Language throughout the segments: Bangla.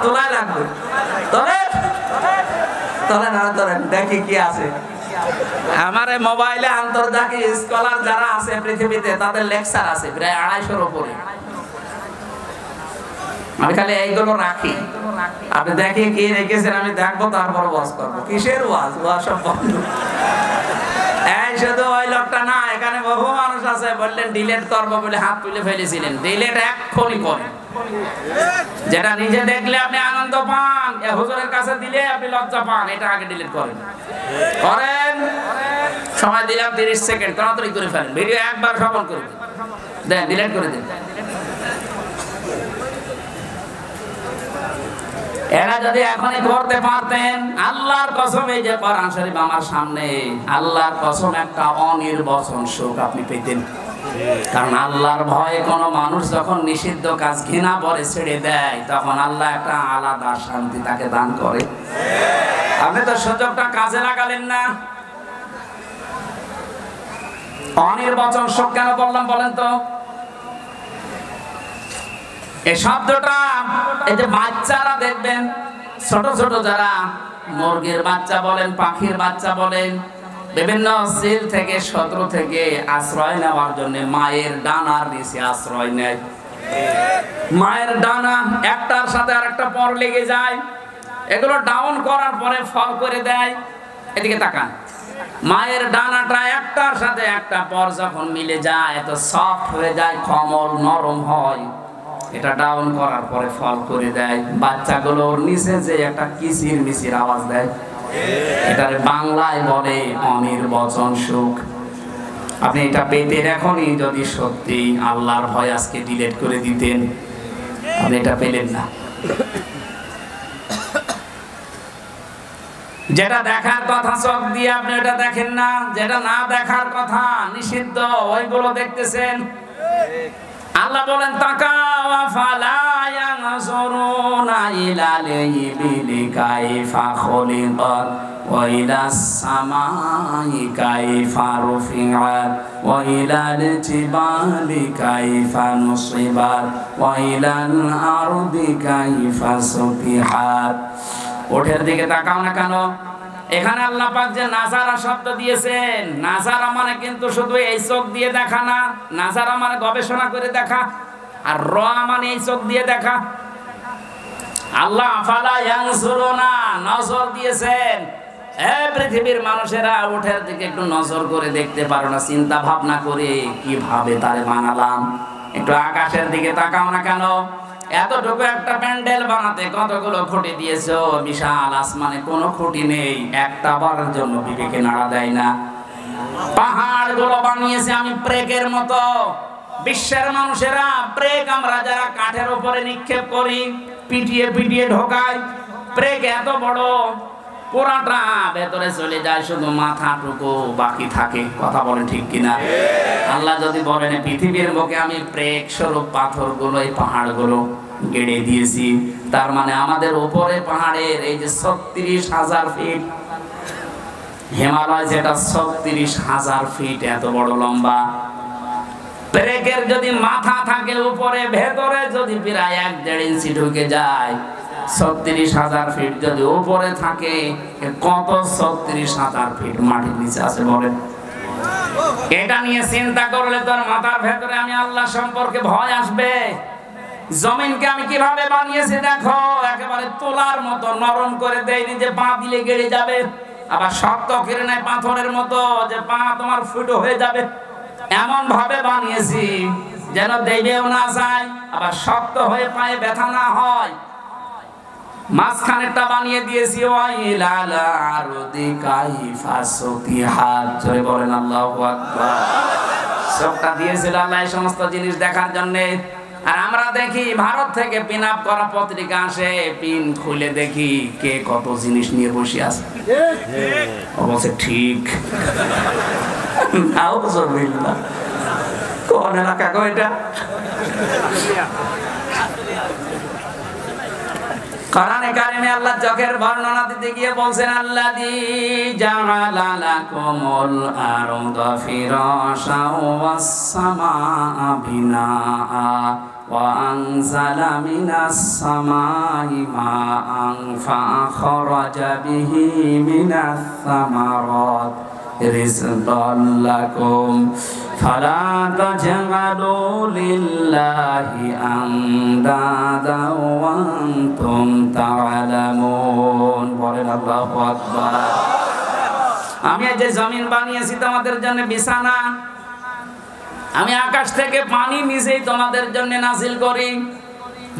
তোলাই লাগবে। তবে তবে না ধরেন দেখি কি আছে। আমার মোবাইলে আন্তর্জাতিক স্কলার যারা আছে পৃথিবীতে তাদের লেকচার আছে প্রায় 250-র উপরে। আমি খালি এইগুলো রাখি, আপনি দেখি কি রেখেছেন, আমি দেখবো তারপর ওয়াজ করবো। কিসের ওয়াজ? ওয়াজ সব বন্ধ। এই শুধু ওই লোকটা না, এখানে বহু মানুষ আছে বললেন ডিলেট করবো বলে হাত তুলে ফেলেছিলেন। ডিলেট এক্ষুনি করেন। যেটা নিজে দেখলে আপনি আনন্দ পান, হুজুরের কাছে দিলে আপনি লজ্জা পান, এটা আগে ডিলিট করেন। করেন, সময় দিলাম 30 সেকেন্ড, তাড়াতাড়ি করে ফেলেন। ভিডিও একবার শ্রবণ করে দেন, ডিলিট করে দেন। এরা যদি এখনই করতে পারতেন, আল্লাহর কসম, এই যে কোরআন শরীফ আমার সামনে, আল্লাহর কসম একটা অনির্বচন সুখ আপনি পেতেন। কারণ আল্লাহর ভয়ে কোন মানুষ যখন নিষিদ্ধ কাজ ঘৃণা করে ছেড়ে দেয়, তখন আল্লাহ একটা আলাদা শান্তি তাকে দান করে। আপনি তো সুযোগটা কাজে লাগালেন না। অনির্বচন সুখ কেন বললাম বলেন তো? এই শব্দটা, এই যে বাচ্চারা দেখবেন ছোট ছোট যারা মুরগির বাচ্চা বলেন, পাখির বাচ্চা বলেন, বিভিন্ন সিল থেকে, শত্রু থেকে আশ্রয় নেওয়ার জন্য মায়ের ডানার নিচে আশ্রয় নেয়। মায়ের ডানা একটার সাথে আরেকটা পর লেগে যায়, এগুলো ডাউন করার পরে ফল করে দেয়। এদিকে তাকান, মায়ের ডানাটা একটার সাথে একটা পর যখন মিলে যায়, এত সফট হয়ে যায়, কোমল নরম হয়, এটা ডাউন করার পরে ফল করে দেয়। বাচ্চাগুলোর নিচে যে একটা কিচির মিচির আওয়াজ দেয়, এটার বাংলায় বলে অনির্বচন সুখ। আপনি এটা পেতেন এখনই যদি সত্যি আল্লাহর ভয় আজকে ডিলিট করে দিতেন, আপনি এটা পেলেন না। যেটা দেখার কথা চোখ দিয়ে আপনি এটা দেখেন না, যেটা না দেখার কথা নিষিদ্ধ ওইগুলো দেখতেছেন। আল্লাহ বলেন তাকাও, আফালা ইয়ানজুরুনা ইলাল ইবিলি কাইফা খুলিকাত ওয়া ইলাস সামাই কাইফা রুফিআত ওয়া ইলাল জিবালি কাইফা নুসিবাত ওয়া ইলাল আরদি কাইফা সুতিহাত। ওঠের দিকে তাকাও না কেন? এখানে আল্লাহ পাক যে নাজারা শব্দ দিয়েছেন, নাজারা মানে কিন্তু শুধু এই চোখ দিয়ে দেখা না, নাজারা মানে গবেষণা করে দেখা, আর র মানে এই চোখ দিয়ে দেখা। আল্লাহ আফালা ইয়ানজুরুনা নজর দিয়েছেন। পৃথিবীর মানুষেরা ওঠের দিকে একটু নজর করে দেখতে পারো না, চিন্তা ভাবনা করে কিভাবে তারে বানালাম। একটু আকাশের দিকে তাকাও না কেন? এতটুকু একটা প্যান্ডেল বানাতে কতগুলো খুঁটি দিয়েছো, বিশাল আসমানে কোনো খুঁটি নেই, একটা বারের জন্য বিবেকে নাড়া দেয় না। পাহাড় গুলো বানিয়েছে আমি প্রেকের মতো। বিশ্বের মানুষেরা প্রেক আমরা যারা কাঠের উপরে নিক্ষেপ করি, পিটিয়ে পিটিয়ে ঢোকাই, প্রেক এত বড়, পুরাটা ভেতরে চলে যায়, শুধু মাথাটুকু বাকি থাকে। কথা বলেন ঠিক কিনা? আল্লাহ যদি বলেন পৃথিবীর বুকে আমি প্রেক স্বরূপ পাথরগুলো, এই পাহাড়গুলো গেড়ে দিয়েছি, তার মানে আমাদের উপরে পাহাড়ের এই যে 36,000 ফিট হিমালয়, যেটা 36,000 ফিট এত বড় লম্বা, প্রেকের যদি মাথা থাকে উপরে, ভেতরে যদি প্রায় 1-1.5 ইঞ্চি ঢুকে যায়, 36,000 ফিট যদি উপরে থাকে, কত 36,000 ফিট মাটির নিচে আছে বলেন? এটা নিয়ে চিন্তা করলে তোর মাথার ভেতরে আমি আল্লাহ সম্পর্কে ভয় আসবে। জমিনকে আমি কিভাবে বানিয়েছি দেখো, একেবারে তোলার মতো নরম করে দেয়নি যে পা দিলে গেড়ে যাবে, আবার শক্ত করে নাই পাথরের মতো যে পা তোমার ফুটো হয়ে যাবে, এমন ভাবে বানিয়েছি যেন দেবেও না যায়, আবার শক্ত হয়ে পায়ে ব্যথা না হয়। মাঝখানেরটা বানিয়ে দিয়েছি ওয়াইলাল আরদি কাইফা সুতিহাত। জোরে বলেন আল্লাহু আকবার। সবটা দিয়েছিল আল্লাহ এই সমস্ত জিনিস দেখার জন্য। আর আমরা দেখি ভারত থেকে পিন আপ করা পত্রিকা আসে, পিন খুলে দেখি কে কত জিনিস নিয়ে বসে আছে। অবশ্য ঠিক নাউজুবিল্লাহ। কোন এলাকা গো এটা? কোরআনে কারিমে আল্লাহ চোখের বর্ণনা দিতে গিয়ে বলছেন আল্লাযী জাআলা লাকুমুল আরদা ফিরাশাও ওয়াস সামাআ বিনাআ وأنزل من السماء ماء فأخرج به من الثمرات رزقا لكم فلا تجعلوا لله أندادا وأنتم تعلمون বলেন আল্লাহু আকবার। আমি এই যে জমিন বানিয়েছি তোমাদের জন্য বিছানা, আমি আকাশ থেকে পানি নিজেই তোমাদের জন্য নাজিল করি,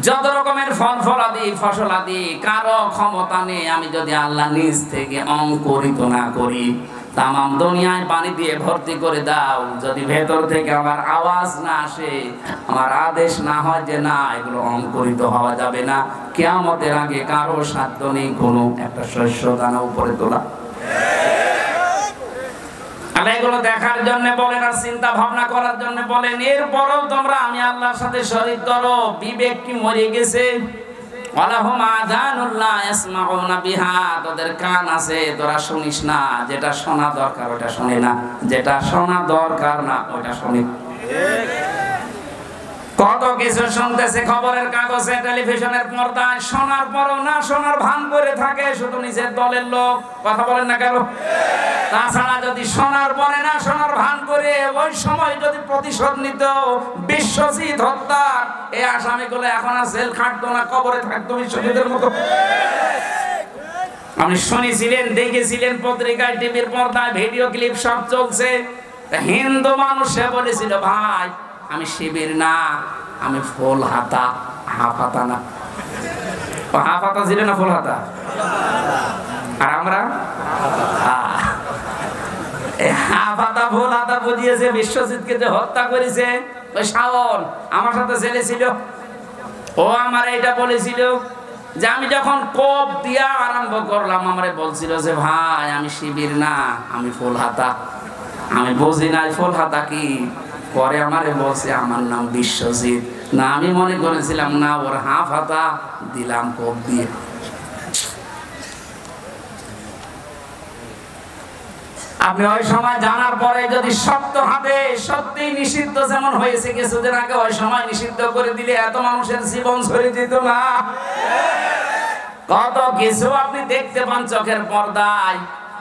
যত রকমের ফলাদি ফসলাদি কারো ক্ষমতা নেই। আমি যদি আল্লাহ নিজ থেকে অঙ্কুরিত না করি, তামাম দুনিয়ায় পানি দিয়ে ভর্তি করে দাও, যদি ভেতর থেকে আমার আওয়াজ না আসে, আমার আদেশ না হয় যে না এগুলো অঙ্কুরিত হওয়া যাবে না, কিয়ামতের আগে কারো সাধ্য নেই কোনো একটা শস্য দানা উপরে তোলা। এগুলো দেখার জন্য বলেন আর চিন্তা ভাবনা করার জন্য বলেন। এরপরও তোমরা আমি আল্লাহর সাথে শরীক করো, বিবেক কি মরে গেছে? ওয়ালাহুম আযানুল্লাহ ইয়াসমাউনা বিহা, তোদের কান আছে তোরা শুনিস না, যেটা শোনা দরকার ওটা শুনে না, যেটা শোনা দরকার না ওটা শুনি। কত কিছু শুনতেছে খবরের কাগজে, টেলিভিশনের পর্দায়, শোনার পরও না শোনার ভান করে থাকে, শুধু নিজের দলের লোক। কথা বলেন না কেন? তাছাড়া যদি শোনার পরে না শোনার ভান করে ওই সময় যদি প্রতিশোধ নিত, বিশ্বজিৎ হত্যার এই আসামিগুলো এখন আর জেল খাটতো না, কবরে থাকতো বিশ্বজিতের মতো। আপনি শুনেছিলেন, দেখেছিলেন পত্রিকায়, টিভির পর্দায় ভিডিও ক্লিপ সব চলছে। হিন্দু মানুষে বলেছিল ভাই আমি শিবির না, আমি ফুল হাতা। হাফ হাতা না, হাফ হাতা ছিল না, ফুল হাতা। আর আমরা হাফ হাতা ফুল হাতা বুঝিয়েছে বিশ্বজিৎকে যে হত্যা করেছে ওই শাওন আমার সাথে ছেলে ছিল, ও আমার এটা বলেছিল যে আমি যখন কোপ দিয়া আরম্ভ করলাম, আমারে বলছিল যে ভাই আমি শিবির না, আমি ফুল হাতা। আমি বুঝি নাই ফুল হাতা কি, পরে আমারে বলছে আমার নাম বিশ্বজিৎ। না আমি মনে করেছিলাম না ওর হাফ হাতা, দিলাম কোপ দিয়ে। আপনি ওই সময় জানার পরে যদি সত্য হাতে সত্যি নিষিদ্ধ যেমন হয়েছে কিছুদিন আগে, ওই সময় নিষিদ্ধ করে দিলে এত মানুষের জীবন ঝরে যেত না। কত কিছু আপনি দেখতে পান চোখের পর্দায়,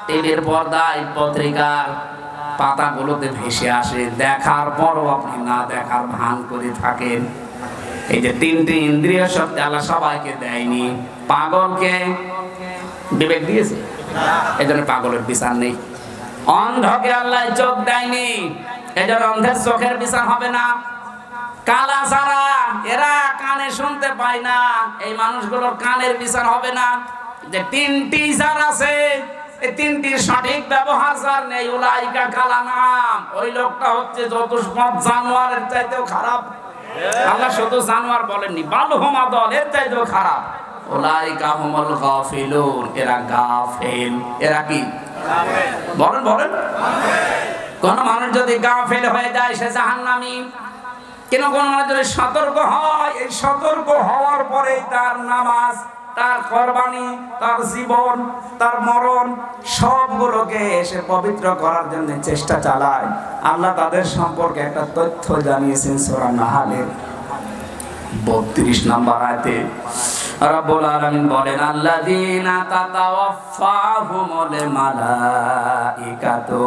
টিভির পর্দায়, পত্রিকার পাতাগুলোতে ভেসে আসে, দেখার পরও আপনি না দেখার ভান করে থাকেন। এই যে তিনটি ইন্দ্রিয় শক্তি আল্লাহ সবাইকে দেয়নি। পাগলকে বিবেক দিয়েছে, এই জন্য পাগলের বিচার নেই। অন্ধকে আল্লাহ চোখ দেয়নি, এই জন্য অন্ধের চোখের বিচার হবে না। কালা যারা এরা কানে শুনতে পায় না, এই মানুষগুলোর কানের বিচার হবে না। যে তিনটি যার আছে, এই তিনটির সঠিক ব্যবহার যার নেই, উলাইকা কালানাম, ওই লোকটা হচ্ছে চতুষ্পদ জানোয়ারের চাইতেও খারাপ। আল্লাহ শুধু জানোয়ার বলেননি, বালহুম আদল, এর চাইতেও খারাপ। উলাইকা হুমুল গাফিলুন, এরা গাফেল। এরা কি বলেন বলেন? কোন মানুষ যদি গাফেল হয়ে যায় সে জাহান্নামী। কেন? কোন মানুষ যদি সতর্ক হয়, এই সতর্ক হওয়ার পরে তার নামাজ, তার কোরবানি, তার জীবন, তার মরণ সবগুলোকে এসে পবিত্র করার জন্য চেষ্টা চালায়। আল্লাহ তাদের সম্পর্কে একটা তথ্য জানিয়েছেন সূরা নাহলের 32 নম্বর আয়াতে। রব্বুল আলামিন বলেন, আল্লাযীনা তাতাওয়াফাহুমুল মালাইকাতু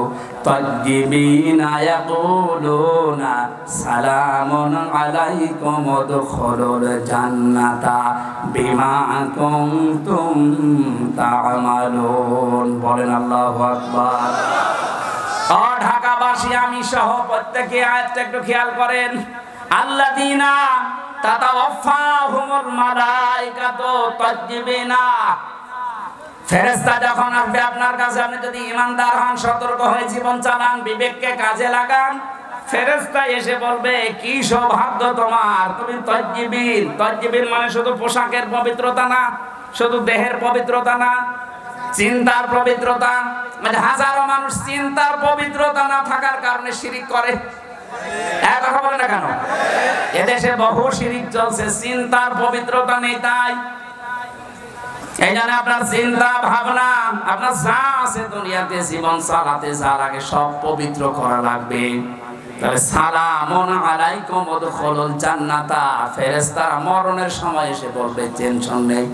তাজ্জিবিনা ইয়াকুলুনা সালামুন আলাইকুম উদখুলুল জান্নাতা বিমা কুনতুম তা'মালুন। বলেন আল্লাহু আকবার। ও ঢাকাবাসী, আমি সহ প্রত্যেকে আয়াতটা একটু খেয়াল করেন। আল্লাযীনা তাতাওয়াফাহুমুল মালাইকাতু তাজ্জিবিনা, ফেরেশতা যখন আসবে আপনার কাছে, আপনি যদি ঈমানদার হন, সতর্ক হয়ে জীবন চালান, বিবেককে কাজে লাগান, ফেরেশতা এসে বলবে কি সৌভাগ্য তোমার, তুমি তাজ্জিবিন। তাজ্জিবিন মানে শুধু পোশাকের পবিত্রতা না, শুধু দেহের পবিত্রতা না, চিন্তার পবিত্রতা। মানে হাজারো মানুষ চিন্তার পবিত্রতা না থাকার কারণে শিরিক করে। কথা বলে না কেন? এদেশে বহু শিরিক চলছে, চিন্তার পবিত্রতা নেই। তাই এই জন্য আপনার চিন্তা ভাবনা, আপনার যা আছে দুনিয়াতে জীবন চালাতে যার আগে সব পবিত্র করা লাগবে। তাহলে সালামুন আলাইকুম উদখুলুল জান্নাতা, ফেরেশতারা মরণের সময় এসে বলবে টেনশন নেই,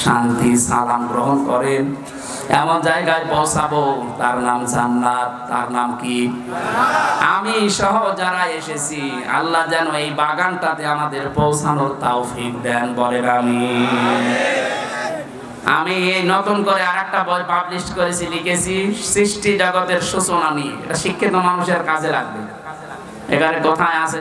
শান্তি, সালাম গ্রহণ করেন। এমন জায়গায় পৌঁছাবো তার নাম জান্নাত। তার নাম কি? আমি সহ যারা এসেছি আল্লাহ যেন এই বাগানটাতে আমাদের পৌঁছানোর তৌফিক দেন, বলেন আমিন। আমি এই নতুন করে আরেকটা বই পাবলিশ করেছি, লিখেছি সৃষ্টি জগতের সূচনা নিয়ে। এটা শিক্ষিত মানুষের কাজে লাগবে। এখানে কোথায় আছে